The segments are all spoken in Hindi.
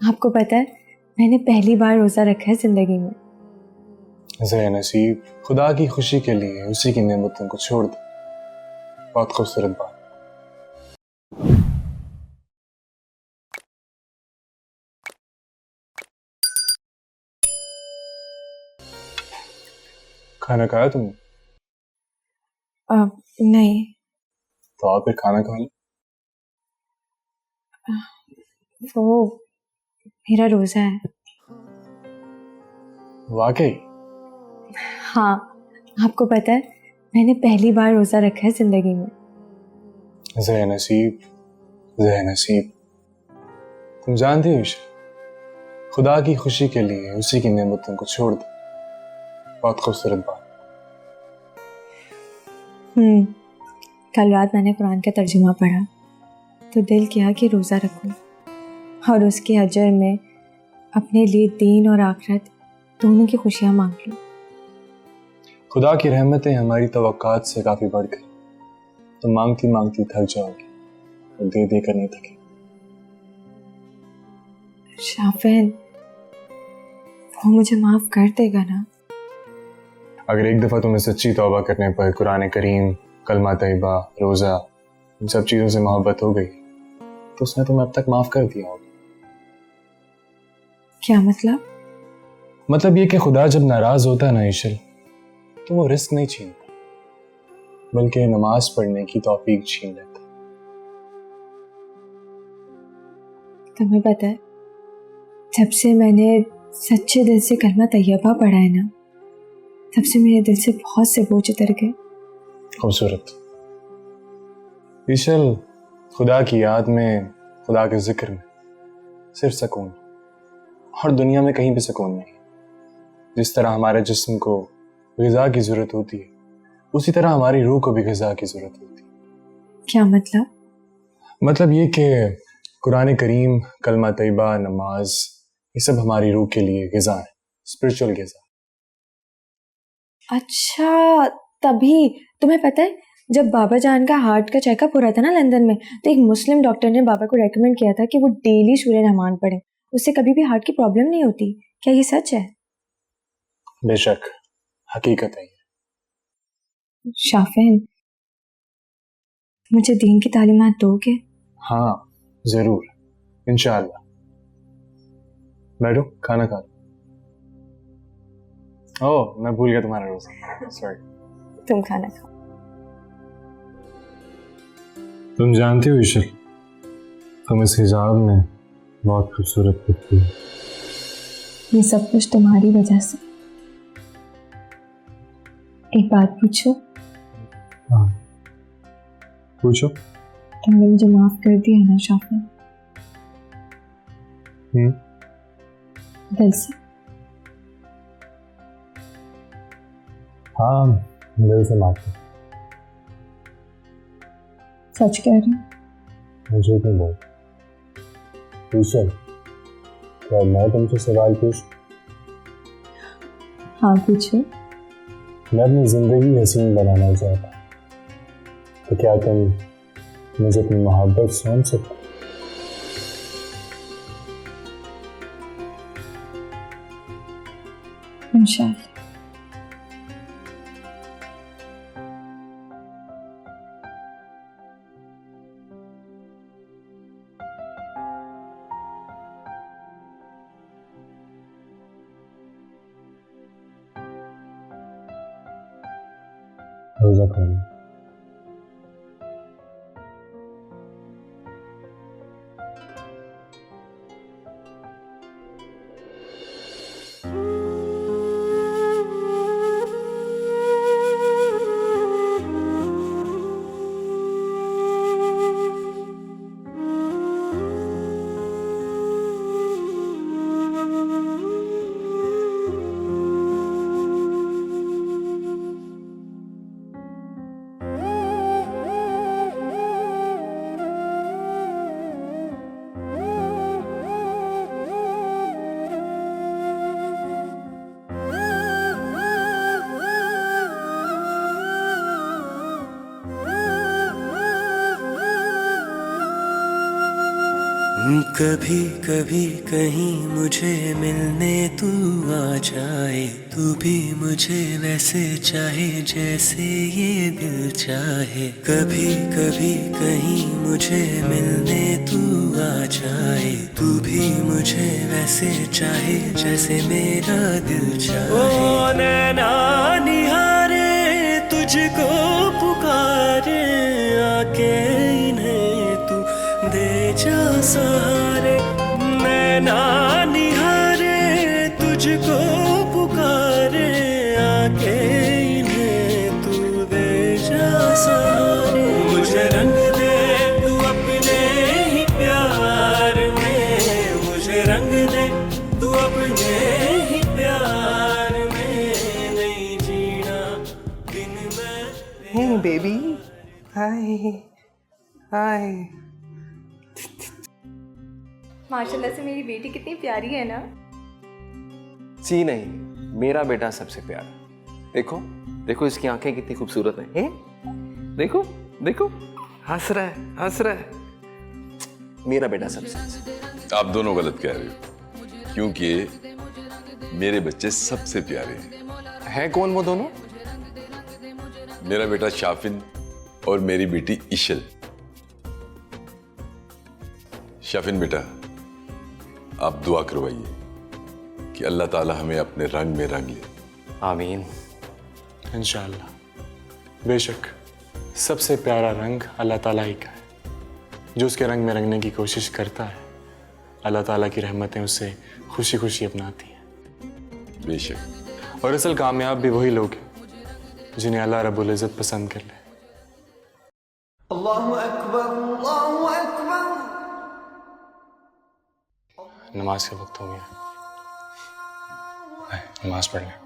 आपको पता है मैंने पहली बार रोज़ा रखा है ज़िंदगी में। ज़े नसीब, खुदा की खुशी के लिए उसी की नेमतों को छोड़ दे। बहुत खूबसूरत बात। खाना खाया तुमने? नहीं। तो आप फिर खाना खा लो। वो मेरा रोज़ा है। वाकई? हाँ, आपको पता है मैंने पहली बार रोज़ा रखा है ज़िंदगी में। ज़े नसीब, ज़े नसीब, तुम जानती हो ईशा, खुदा की खुशी के लिए उसी की नेमतों को छोड़ दे। बहुत खूबसूरत बात। कल रात मैंने कुरान का तर्जुमा पढ़ा तो दिल किया कि रोज़ा रखूं और उसके अजर में अपने लिए दीन और आखिरत दोनों की खुशियां मांग लूं। खुदा की रहमतें हमारी तवक्कात से काफ़ी बढ़ गई। तुम मांगती मांगती थक जाओगी और दे दे कर नहीं थके। शाफिन, वो मुझे माफ कर देगा ना? अगर एक दफ़ा तुम्हें सच्ची तौबा करने पर कुरान करीम, कलमा तैयबा, रोज़ा, इन सब चीज़ों से मोहब्बत हो गई तो उसने तुम्हें अब तक माफ़ कर दिया होगा। क्या मतलब? मतलब ये कि खुदा जब नाराज़ होता है ना ईशल, तो वो रिस्क नहीं छीनता बल्कि नमाज पढ़ने की तौफीक छीन लेता। तुम्हें पता है जब से मैंने सच्चे दिल से कलमा तैयबा पढ़ा है ना, तब से मेरे दिल से बहुत से बोझ उतर गए। खूबसूरत ईशल, खुदा की याद में, खुदा के जिक्र में सिर्फ सुकून, और दुनिया में कहीं भी सुकून नहीं। जिस तरह हमारे जिस्म को ग़िज़ा की ज़रूरत होती है, उसी तरह हमारी रूह को भी ग़िज़ा की ज़रूरत होती है। क्या मतलब? मतलब ये कि कुरान करीम, कलमा तैयबा, नमाज, ये सब हमारी रूह के लिए ग़िज़ा है, स्पिरिचुअल ग़िज़ा। अच्छा, तभी तुम्हें पता है जब बाबा जान का हार्ट का चेकअप हो रहा था ना लंदन में, तो एक मुस्लिम डॉक्टर ने बाबा को रेकमेंड किया था कि वो डेली सूर्य नमन पढ़े, उससे कभी भी हार्ट की प्रॉब्लम नहीं होती। क्या ये सच है? बेशक, हकीकत है। शाफिन, मुझे दीन की तालीमात दोगे? हाँ ज़रूर, इंशाअल्लाह। बैठो, खाना खा लो। ओह, मैं भूल गया तुम्हारा रोज़ा, सॉरी। तुम खाना खाओ। तुम जानती हो ईशल, तुम इस हिजाब में बहुत खूबसूरत दिखती हो। ये सब कुछ तुम्हारी वजह से। एक बात पूछो? हाँ पूछो। तुमने मुझे माफ कर दिया ना शाफिन? दिल से? हाँ, दिल से माफ कर। सच कह रही हूँ? मुझे तो बोल ईशल, क्या मैं तुमसे सवाल पूछ? हाँ पूछो। मैं अपनी ज़िंदगी हसीन बनाना चाहता, तो क्या तुम मुझे अपनी मोहब्बत सौंप सकते? इंशाअल्लाह। रोज़ा खोलो। कभी कभी कहीं मुझे मिलने तू आ जाए, तू भी मुझे वैसे चाहे जैसे ये दिल चाहे। कभी कभी कहीं मुझे मिलने तू आ जाए, तू भी मुझे वैसे चाहे जैसे मेरा दिल चाहे। ओ नैना निहारे तुझको पुकारे, आके इन्हें तू दे जा सहारे। नैना निहारे तुझको पुकारे, आके इन्हें तू दे जा सहारे। मुझे रंग दे तू अपने ही प्यार में, मुझे रंग दे तू अपने ही प्यार में, नहीं जीना दिन में। हे बेबी, हाय हाय। माशाल्लाह से मेरी बेटी कितनी प्यारी है ना। जी नहीं, मेरा बेटा सबसे प्यारा। देखो देखो इसकी आंखें कितनी खूबसूरत हैं। हैं? देखो देखो, हंस रहा है हंस रहा है। मेरा बेटा सबसे। आप दोनों गलत कह रहे हो, क्योंकि मेरे बच्चे सबसे प्यारे हैं। है कौन वो दोनों? मेरा बेटा शाफिन और मेरी बेटी इशल। शाफिन बेटा, आप दुआ करवाइए कि अल्लाह ताला हमें अपने रंग में रंग ले। आमीन। इंशाअल्लाह। बेशक सबसे प्यारा रंग अल्लाह ताला ही का है। जो उसके रंग में रंगने की कोशिश करता है, अल्लाह ताला की रहमतें उसे खुशी खुशी अपनाती हैं। बेशक। और असल कामयाब भी वही लोग हैं जिन्हें अल्लाह रब्बुल इज़्ज़त पसंद कर ले। अल्लाहु अकबर, अल्लाहु अकबर। नमाज का वक्त हो गया, आए, नमाज पढ़ लें।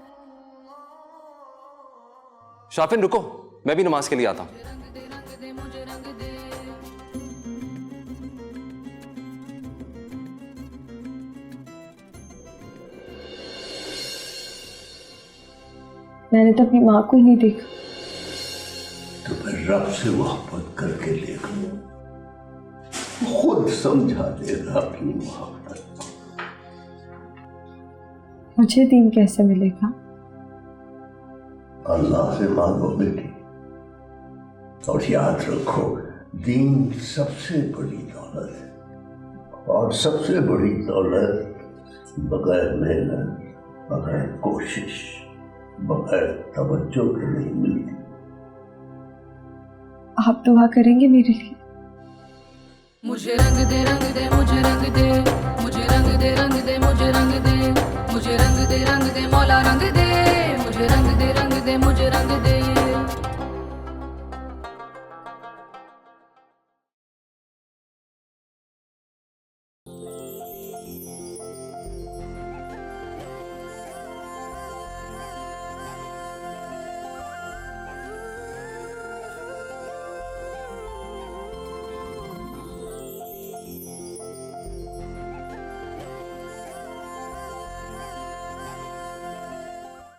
शाफिन रुको, मैं भी नमाज के लिए आता हूँ। मैंने तो अपनी माँ को ही नहीं देखा। तो फिर रब से मोहब्बत करके देख लो, खुद समझा देगा अपनी मोहब्बत। मुझे दीन कैसे मिलेगा? अल्लाह से मांगो बेटी, और याद रखो दीन सबसे बड़ी दौलत है, और सबसे बड़ी दौलत बगैर मेहनत, बगैर कोशिश, बगैर तवज्जो के नहीं मिलती। आप दुआ करेंगे मेरे लिए? मुझे रंग दे मुझे रंग दे, मुझे रंग दे।